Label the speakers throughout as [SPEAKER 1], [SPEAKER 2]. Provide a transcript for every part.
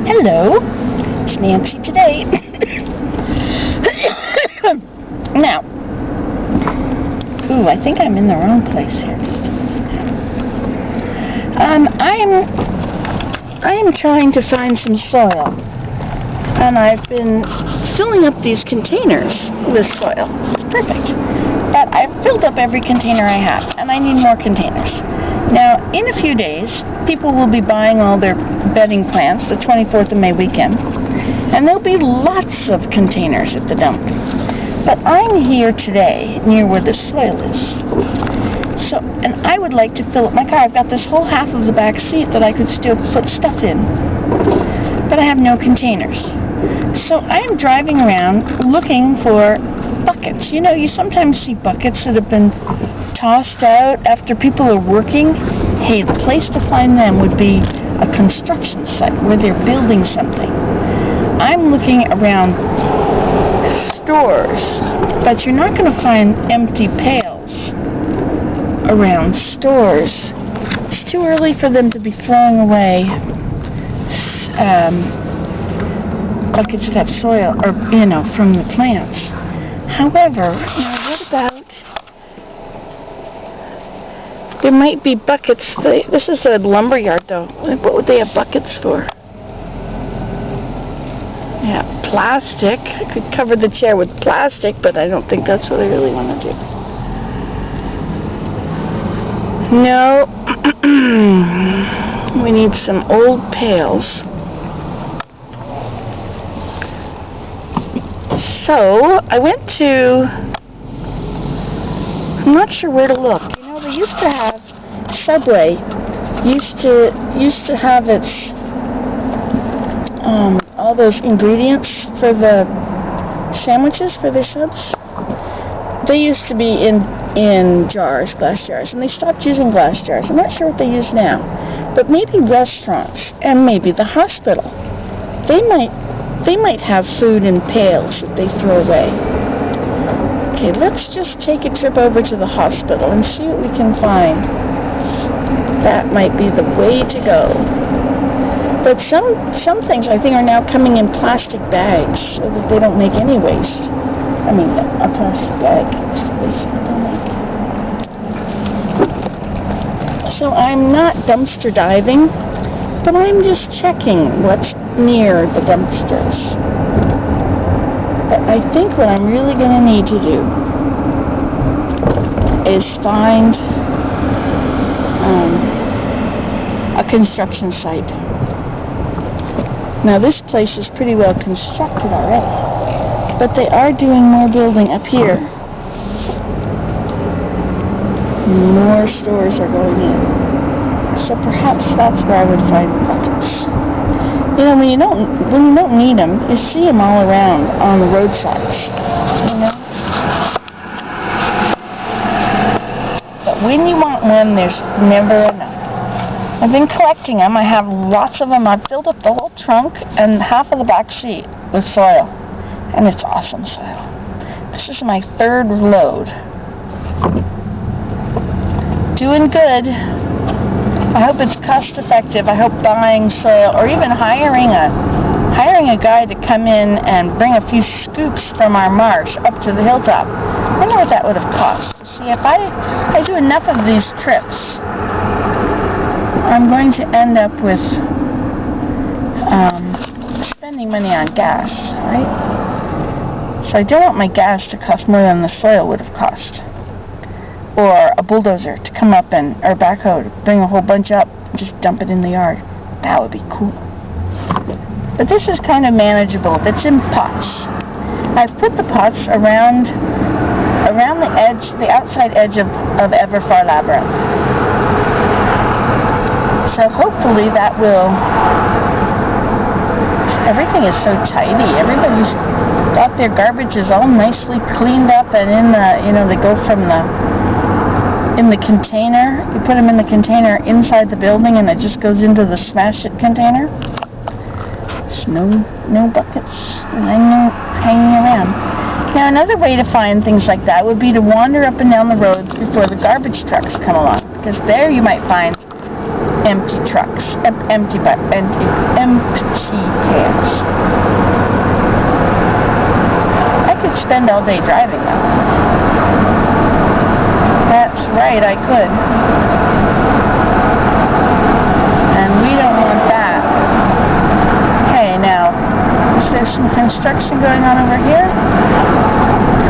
[SPEAKER 1] Hello, it's Nancy today. Now, I think I'm in the wrong place here. Just a minute. I am trying to find some soil, and I've been filling up these containers with soil. It's perfect. But I've filled up every container I have, and I need more containers. Now, in a few days, people will be buying all their bedding plants, the 24th of May weekend, and there'll be lots of containers at the dump. But I'm here today, near where the soil is. And I would like to fill up my car. I've got this whole half of the back seat that I could still put stuff in, but I have no containers. So I am driving around looking for buckets. You know, you sometimes see buckets that have been tossed out after people are working. Hey, the place to find them would be a construction site where they're building something. I'm looking around stores, but you're not going to find empty pails around stores. It's too early for them to be throwing away buckets that have soil, or, from the plants. However, what about, there might be buckets. This is a lumber yard, though. What would they have buckets for? Yeah, plastic. I could cover the chair with plastic, but I don't think that's what I really want to do. No. We need some old pails. So, I went to, I'm not sure where to look. You know, they used to have, Subway used to have its, all those ingredients for the sandwiches, for their subs. They used to be in jars, glass jars, and they stopped using glass jars. I'm not sure what they use now. But maybe restaurants, and maybe the hospital, they might have food in pails that they throw away. Okay, let's just take a trip over to the hospital and see what we can find. That might be the way to go. But some things I think are now coming in plastic bags so that they don't make any waste. I mean, a plastic bag is the waste that they make. So I'm not dumpster diving, but I'm just checking what's near the dumpsters. But I think what I'm really going to need to do is find a construction site. Now this place is pretty well constructed already, but they are doing more building up here. More stores are going in. So perhaps that's where I would find buckets. You know, when you don't need them, you see them all around on the roadsides. You know? But when you want one, there's never enough. I've been collecting them. I have lots of them. I've filled up the whole trunk and half of the back seat with soil. And it's awesome soil. This is my third load. Doing good. I hope it's cost effective. I hope buying soil, or even hiring a guy to come in and bring a few scoops from our marsh up to the hilltop. I wonder what that would have cost. See, if I do enough of these trips, I'm going to end up with spending money on gas, right? So I don't want my gas to cost more than the soil would have cost. Or a bulldozer to come up or backhoe to bring a whole bunch up and just dump it in the yard. That would be cool. But this is kind of manageable. It's in pots. I've put the pots around the outside edge of Everfar Labyrinth. So hopefully that will, everything is so tidy. Everybody's got their garbages all nicely cleaned up and in the, they go from in the container. You put them in the container inside the building and it just goes into the smash it container. There's no buckets hanging around. Now another way to find things like that would be to wander up and down the roads before the garbage trucks come along, because there you might find empty trucks, empty spend all day driving them. That's right, I could. And we don't want that. Okay, now, is there some construction going on over here?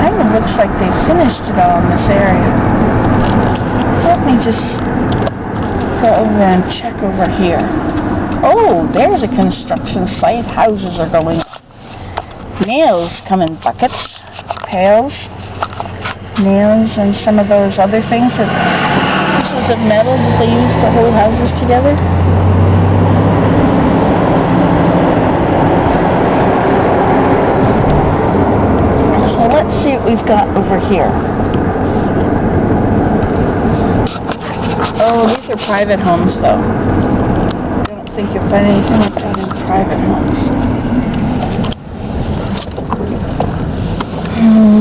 [SPEAKER 1] Kind of looks like they finished it all in this area. Let me just go over and check over here. Oh, there's a construction site. Houses are going up. Nails come in buckets, pails, nails, and some of those other things, pieces of metal that they use to hold houses together. So let's see what we've got over here. Oh, these are private homes, though. I don't think you'll find anything like that in private homes.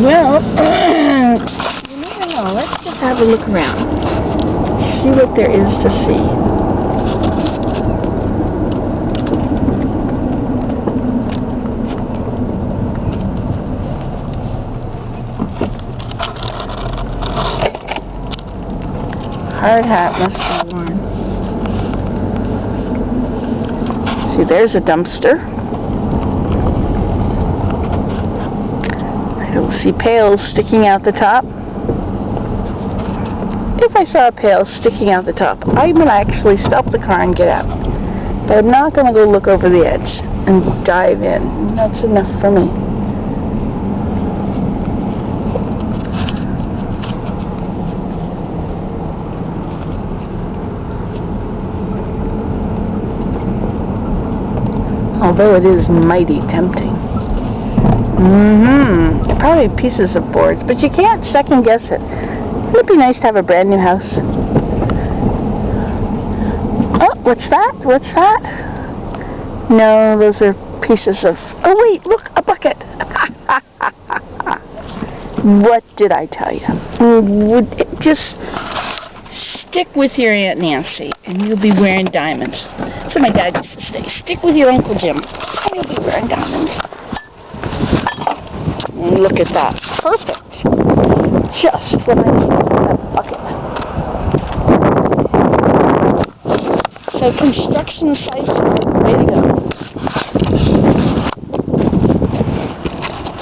[SPEAKER 1] Well, you never know. Let's just have a look around. See what there is to see. Hard hat must be worn. See, there's a dumpster. I don't see pails sticking out the top. If I saw a pail sticking out the top, I would actually stop the car and get out. But I'm not going to go look over the edge and dive in. That's enough for me. Although it is mighty tempting. Probably pieces of boards, but you can't second guess it. It'd be nice to have a brand new house. Oh, what's that? What's that? No, those are pieces of... Oh wait, look, a bucket. What did I tell you? Just stick with your Aunt Nancy, and you'll be wearing diamonds. That's what my dad used to say. Stick with your Uncle Jim, and you'll be wearing diamonds. And look at that. Perfect. Just what I need for that bucket. So construction sites are the way to go.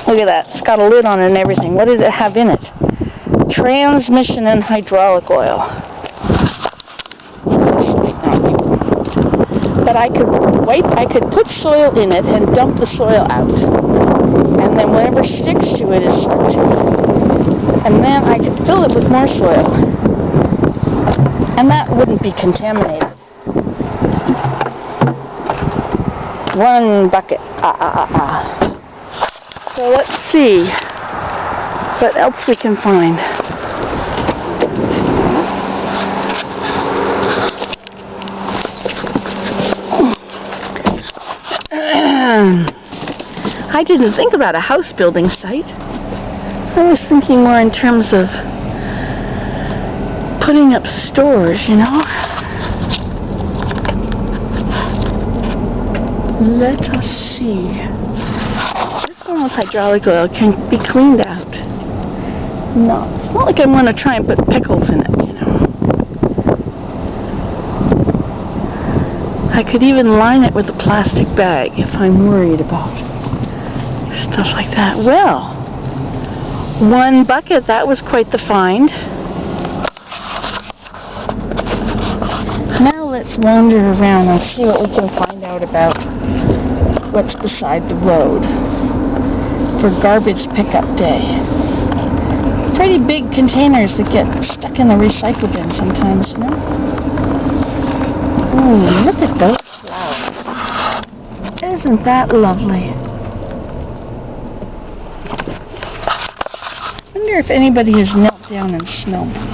[SPEAKER 1] Look at that. It's got a lid on it and everything. What did it have in it? Transmission and hydraulic oil. But I could put soil in it and dump the soil out. And then whatever sticks to it is stuck to it. And then I could fill it with more soil. And that wouldn't be contaminated. One bucket. So let's see what else we can find. I didn't think about a house building site. I was thinking more in terms of putting up stores, you know. Let us see. This one with hydraulic oil can be cleaned out. No, it's not like I want to try and put pickles in it, you know. I could even line it with a plastic bag if I'm worried about stuff like that. Well, one bucket, that was quite the find. Now let's wander around and see what we can find out about what's beside the road for garbage pickup day. Pretty big containers that get stuck in the recycle bin sometimes, you know? Ooh, look at those flowers. Isn't that lovely? I wonder if anybody has knelt down and smelled them.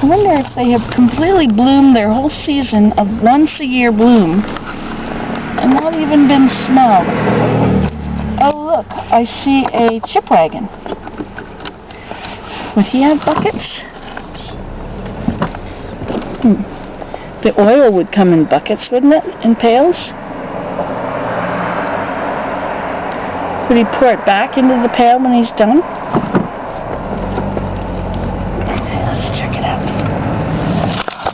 [SPEAKER 1] I wonder if they have completely bloomed their whole season of once-a-year bloom and not even been smelled. Oh, look, I see a chip wagon. Would he have buckets? The oil would come in buckets, wouldn't it? In pails? Would he pour it back into the pail when he's done? Okay, let's check it out.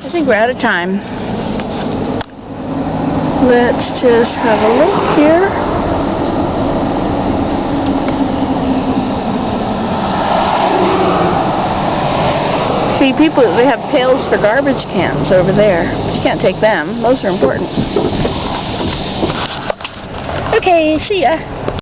[SPEAKER 1] I think we're out of time. Let's just have a look here. See, people, they have pails for garbage cans over there. But you can't take them. Those are important. Okay, see ya.